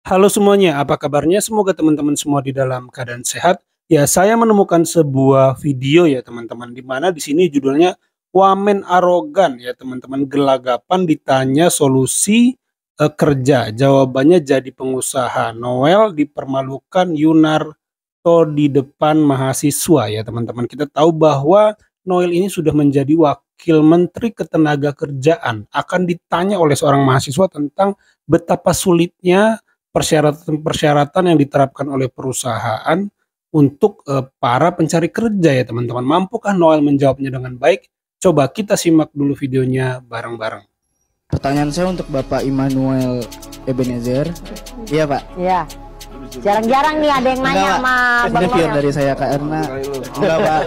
Halo semuanya, apa kabarnya? Semoga teman-teman semua di dalam keadaan sehat. Ya, saya menemukan sebuah video ya teman-teman, di mana di sini judulnya Wamen Arogan ya teman-teman, gelagapan ditanya solusi kerja. Jawabannya jadi pengusaha. Noel dipermalukan Yunarto di depan mahasiswa ya teman-teman. Kita tahu bahwa Noel ini sudah menjadi wakil menteri ketenagakerjaan. Akan ditanya oleh seorang mahasiswa tentang betapa sulitnya persyaratan-persyaratan yang diterapkan oleh perusahaan untuk para pencari kerja ya teman-teman. Mampukah Noel menjawabnya dengan baik? Coba kita simak dulu videonya bareng-bareng. Pertanyaan saya untuk Bapak Immanuel Ebenezer. Iya Pak. Iya. Jarang-jarang nih ada yang nanya sama Bang Ini viewer Noel. dari saya karena enggak Pak.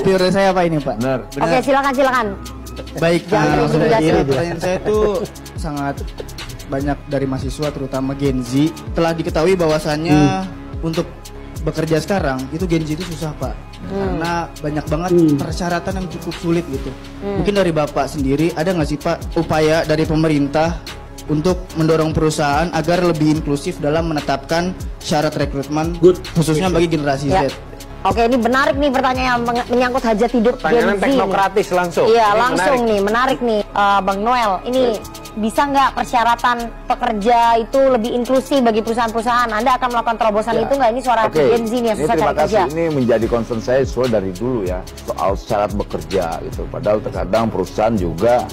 Viewer dari saya Pak ini Pak. Benar. Oke, silakan. Baik, Jangan diri. Pertanyaan saya itu sangat banyak dari mahasiswa terutama Gen Z telah diketahui bahwasannya untuk bekerja sekarang itu Gen Z itu susah Pak. Karena banyak banget persyaratan yang cukup sulit gitu. Mungkin dari Bapak sendiri ada nggak sih Pak upaya dari pemerintah untuk mendorong perusahaan agar lebih inklusif dalam menetapkan syarat rekrutmen khususnya bagi generasi Ya. Z? Oke, ini menarik nih pertanyaan yang menyangkut hajat hidup Gen Pertanyaan Z. teknokratis langsung. Iya, Ini langsung menarik. nih, menarik nih Bang Noel. Ini bisa nggak persyaratan pekerja itu lebih inklusif bagi perusahaan-perusahaan? Anda akan melakukan terobosan itu nggak? Ini suara Oke, Gen Z nih yang ini susah terima cari kasih. kerja. Ini menjadi concern saya soal dari dulu ya, soal syarat bekerja gitu. Padahal terkadang perusahaan juga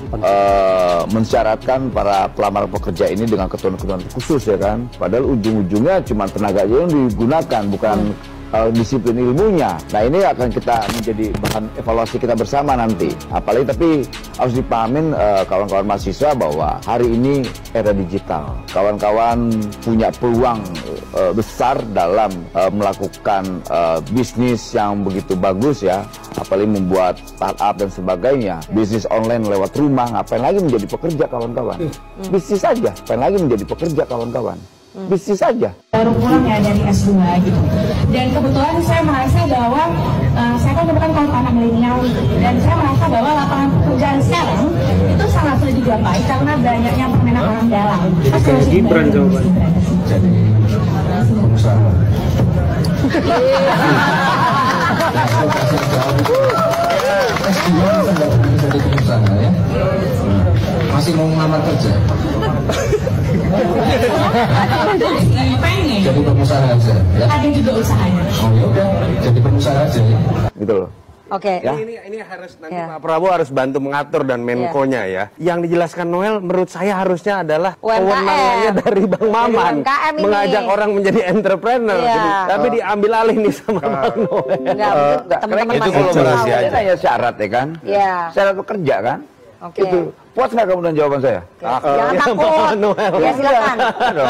mensyaratkan para pelamar pekerja ini dengan ketentuan khusus ya kan. Padahal ujung-ujungnya cuma tenaga aja yang digunakan, bukan disiplin ilmunya. Nah ini akan kita menjadi bahan evaluasi kita bersama nanti. Apalagi tapi harus dipahamin kawan-kawan mahasiswa bahwa hari ini era digital. Kawan-kawan punya peluang besar dalam melakukan bisnis yang begitu bagus ya. Apalagi membuat startup dan sebagainya. Bisnis online lewat rumah. Ngapain lagi menjadi pekerja kawan-kawan? Bisnis saja. Ngapain lagi menjadi pekerja kawan-kawan? Bisnis saja. Baru pulang ya dari S2 gitu. Dan kebetulan saya merasa bahwa saya kan kebetulan kaum anak milenial dan saya merasa bahwa lapangan pekerjaan sekarang itu sangat sulit digapai karena banyaknya permintaan orang dalam. Kayak Gibran jawabannya. Jadi pengusaha. S2 nggak jadi pengusaha ya. Masih mau ngelamar kerja. Pengen. Jadi pengusaha aja ya. Ada juga usahanya. Oh ya udah, jadi pengusaha aja ya. Gitu loh. Oke. Ya. Ini harus nanti Ya. Pak Prabowo harus bantu mengatur dan Menko-nya ya. Yang dijelaskan Noel menurut saya harusnya adalah UMKM. kewenangannya dari Bang Maman. UMKM ini. Mengajak orang menjadi entrepreneur. Iya. Tapi diambil alih nih sama Bang Noel. Enggak, teman-teman itu pasti kolaborasi tahu. aja. Nanya syarat ya kan? Iya. Syarat bekerja kan? Oke. Itu puas nggak kamu dengan jawaban saya? Jangan takut. Ya silakan.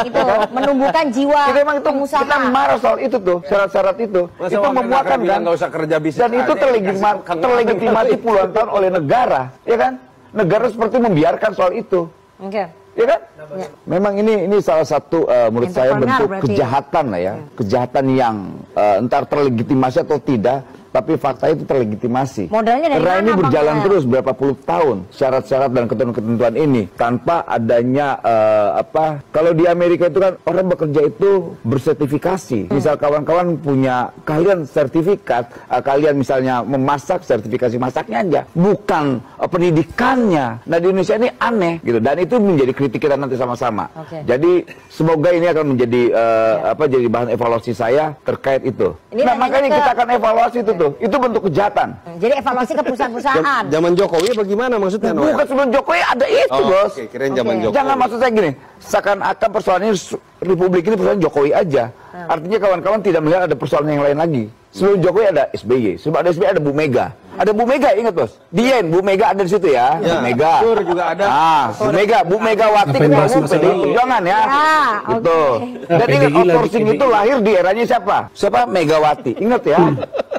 Itu menumbuhkan jiwa Kita emang itu pengusaha. kita marah soal itu tuh syarat-syarat itu. Masa Itu Wamen memuakan Arogan bilang kan? nggak usah kerja bisnis Dan itu aja, dikasih Kang terlegitimasi puluhan tahun oleh negara, ya kan? Negara seperti membiarkan soal itu, Oke. ya kan? Ya. Memang ini salah satu menurut saya Entrepreneur bentuk berarti. kejahatan lah ya, kejahatan yang entar terlegitimasi atau tidak. Tapi fakta itu terlegitimasi. Modalnya dari Karena mana, ini Bang berjalan Noel? terus berapa puluh tahun syarat-syarat dan ketentuan-ketentuan ini tanpa adanya kalau di Amerika itu kan orang bekerja itu bersertifikasi. Misal kawan-kawan punya kalian sertifikat, kalian misalnya memasak, sertifikasi masaknya aja, bukan pendidikannya. Nah di Indonesia ini aneh gitu, dan itu menjadi kritik kita nanti sama-sama. Oke. Jadi semoga ini akan menjadi jadi bahan evaluasi saya terkait itu. Ini Nah nanya makanya ke- kita akan evaluasi itu tuh. Itu bentuk kejahatan. Jadi evaluasi ke perusahaan-perusahaan. Zaman Jokowi bagaimana maksudnya Noel? Bukan sebelum Jokowi ada itu, Oh, bos. oke, kirain zaman Oke. Jokowi. Jangan maksud saya gini, seakan-akan persoalan ini Republik ini persoalan Jokowi aja. Artinya kawan-kawan tidak melihat ada persoalan yang lain lagi. Sebelum Jokowi ada SBY, sebelum ada SBY ada Bu Mega. Ada Bu Mega, ingat bos. Dian, Bu Mega ada di situ ya. Ya, Bu Mega. Sur juga ada. Bu Megawati Ngapain ketua bahas umum masa PDI lalu? Perjuangan ya. Ya, Gitu. oke. Dan PDI ingat lagi, outsourcing PDI. itu lahir di eranya siapa? Siapa? Megawati. Ingat ya.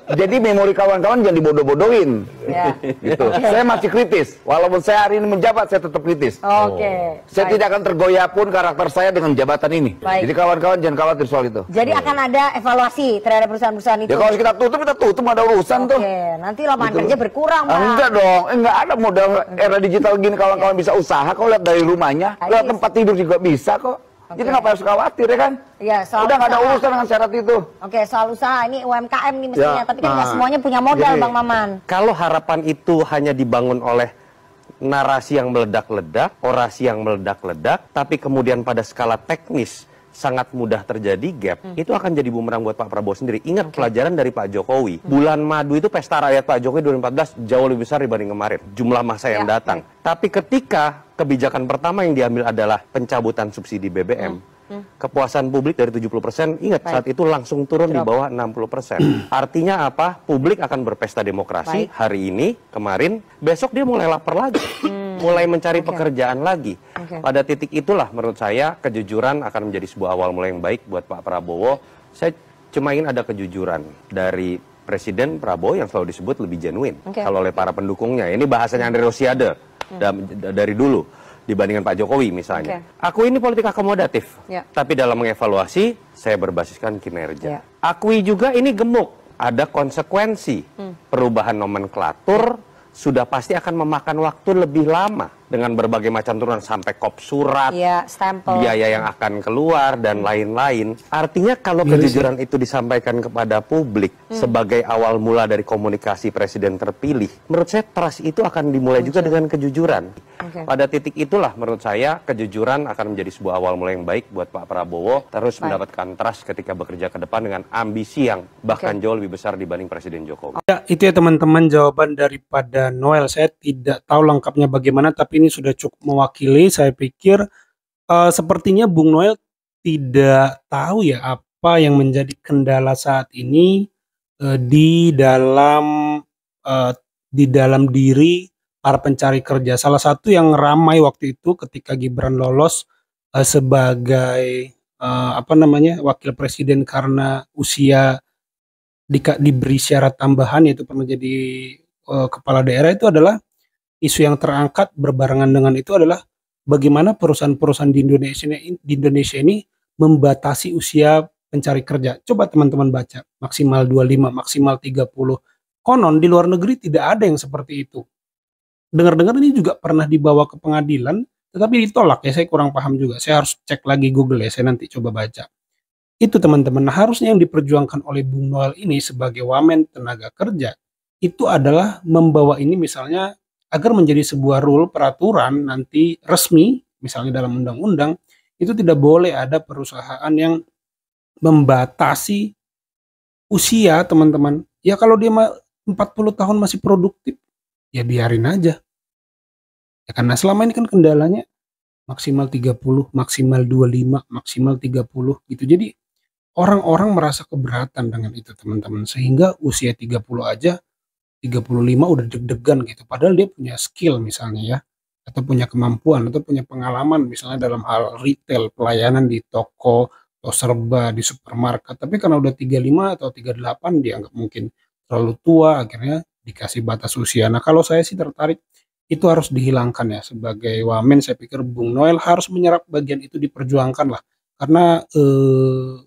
Jadi memori kawan-kawan jangan dibodoh-bodohin. Ya. Gitu. Saya masih kritis. Walaupun saya hari ini menjabat, saya tetap kritis. Oke. Saya Baik. tidak akan tergoyah pun karakter saya dengan jabatan ini. Baik. Jadi kawan-kawan jangan khawatir soal itu. Jadi akan ada evaluasi terhadap perusahaan-perusahaan itu. Ya kalau kita tutup ada urusan tuh. Oke, nanti lapangan Gitu. kerja berkurang, Pak. Enggak dong, enggak ada modal era digital gini kawan-kawan bisa usaha kok lihat dari rumahnya. Lihat tempat tidur juga bisa kok. Oke. Jadi ngapain harus khawatir ya kan? Iya, soal Udah nggak ada usaha. urusan dengan syarat itu. Oke, soal usaha ini UMKM nih mestinya, Ya, tapi kan nggak nah, semuanya punya modal, gini, Bang Maman. Kalau harapan itu hanya dibangun oleh narasi yang meledak-ledak, orasi yang meledak-ledak, tapi kemudian pada skala teknis sangat mudah terjadi gap, itu akan jadi bumerang buat Pak Prabowo sendiri. Ingat pelajaran dari Pak Jokowi. Bulan madu itu pesta rakyat Pak Jokowi 2014 jauh lebih besar dibanding kemarin. Jumlah masa yang datang. Tapi ketika kebijakan pertama yang diambil adalah pencabutan subsidi BBM, kepuasan publik dari 70%, ingat saat itu langsung turun di bawah 60%. Artinya apa? Publik akan berpesta demokrasi hari ini, kemarin, besok dia mulai lapar lagi. Mulai mencari pekerjaan lagi. Pada titik itulah menurut saya kejujuran akan menjadi sebuah awal mulai yang baik buat Pak Prabowo. Saya cuma ingin ada kejujuran dari Presiden Prabowo yang selalu disebut lebih genuine kalau oleh para pendukungnya. Ini bahasanya Andre Rosiade dari dulu dibandingkan Pak Jokowi misalnya. Aku ini politik akomodatif, tapi dalam mengevaluasi saya berbasiskan kinerja. Akui juga ini gemuk, ada konsekuensi. Perubahan nomenklatur sudah pasti akan memakan waktu lebih lama dengan berbagai macam turunan sampai kop surat, stempel, biaya yang akan keluar dan lain-lain. Artinya kalau kejujuran itu disampaikan kepada publik sebagai awal mula dari komunikasi presiden terpilih, menurut saya trust itu akan dimulai juga dengan kejujuran. Pada titik itulah menurut saya kejujuran akan menjadi sebuah awal mulai yang baik buat Pak Prabowo terus mendapatkan trust ketika bekerja ke depan dengan ambisi yang bahkan jauh lebih besar dibanding Presiden Jokowi. Ya, itu ya teman-teman jawaban daripada Noel. Saya tidak tahu lengkapnya bagaimana, tapi ini sudah cukup mewakili. Saya pikir sepertinya Bung Noel tidak tahu ya apa yang menjadi kendala saat ini di dalam diri para pencari kerja. Salah satu yang ramai waktu itu ketika Gibran lolos sebagai wakil presiden karena usia diberi syarat tambahan, yaitu pernah jadi kepala daerah, itu adalah isu yang terangkat berbarengan dengan itu adalah bagaimana perusahaan-perusahaan di Indonesia ini membatasi usia pencari kerja. Coba teman-teman baca, maksimal 25, maksimal 30. Konon di luar negeri tidak ada yang seperti itu. Dengar-dengar ini juga pernah dibawa ke pengadilan, tetapi ditolak ya, saya kurang paham juga. Saya harus cek lagi Google ya, saya nanti coba baca. Itu teman-teman, harusnya yang diperjuangkan oleh Bung Noel ini sebagai wamen tenaga kerja, itu adalah membawa ini misalnya agar menjadi sebuah rule, peraturan nanti resmi, misalnya dalam undang-undang, itu tidak boleh ada perusahaan yang membatasi usia teman-teman. Ya kalau dia 40 tahun masih produktif, ya biarin aja. Ya karena selama ini kan kendalanya maksimal 30, maksimal 25, maksimal 30 gitu. Jadi orang-orang merasa keberatan dengan itu teman-teman. Sehingga usia 30 aja, 35 udah deg-degan gitu. Padahal dia punya skill misalnya ya. Atau punya kemampuan, atau punya pengalaman misalnya dalam hal retail, pelayanan di toko, atau serba, di supermarket. Tapi karena udah 35 atau 38 dianggap mungkin terlalu tua, akhirnya dikasih batas usia. Nah kalau saya sih tertarik, itu harus dihilangkan ya. Sebagai wamen saya pikir Bung Noel harus menyerap bagian itu, diperjuangkan lah. Karena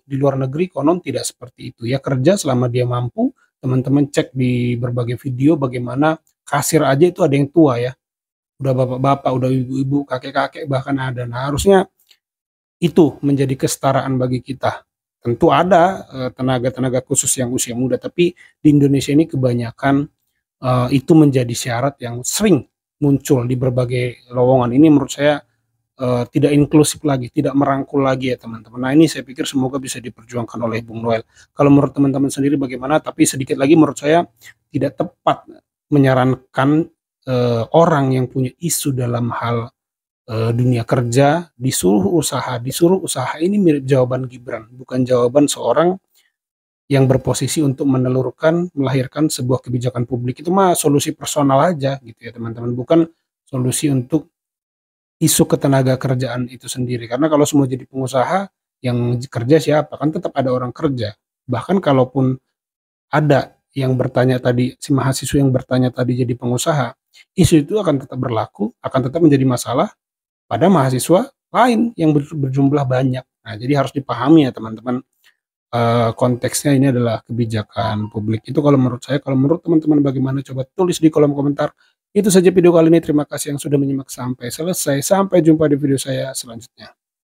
di luar negeri konon tidak seperti itu ya, kerja selama dia mampu. Teman-teman cek di berbagai video bagaimana kasir aja itu ada yang tua ya, udah bapak-bapak, udah ibu-ibu, kakek-kakek bahkan ada. Nah harusnya itu menjadi kesetaraan bagi kita. Tentu ada tenaga-tenaga khusus yang usia muda, tapi di Indonesia ini kebanyakan itu menjadi syarat yang sering muncul di berbagai lowongan. Ini menurut saya tidak inklusif lagi, tidak merangkul lagi ya teman-teman. Nah ini saya pikir semoga bisa diperjuangkan oleh Bung Noel. Kalau menurut teman-teman sendiri bagaimana? Tapi sedikit lagi menurut saya tidak tepat menyarankan orang yang punya isu dalam hal dunia kerja disuruh usaha ini mirip jawaban Gibran, bukan jawaban seorang yang berposisi untuk melahirkan sebuah kebijakan publik. Itu mah solusi personal aja gitu ya teman-teman, bukan solusi untuk isu ketenaga kerjaan itu sendiri. Karena kalau semua jadi pengusaha, yang kerja siapa? Kan tetap ada orang kerja. Bahkan kalaupun ada yang bertanya tadi, si mahasiswa yang bertanya tadi jadi pengusaha, isu itu akan tetap berlaku, akan tetap menjadi masalah pada mahasiswa lain yang berjumlah banyak. Nah jadi harus dipahami ya teman-teman, konteksnya ini adalah kebijakan publik. Itu kalau menurut saya. Kalau menurut teman-teman bagaimana, coba tulis di kolom komentar. Itu saja video kali ini, terima kasih yang sudah menyimak sampai selesai. Sampai jumpa di video saya selanjutnya.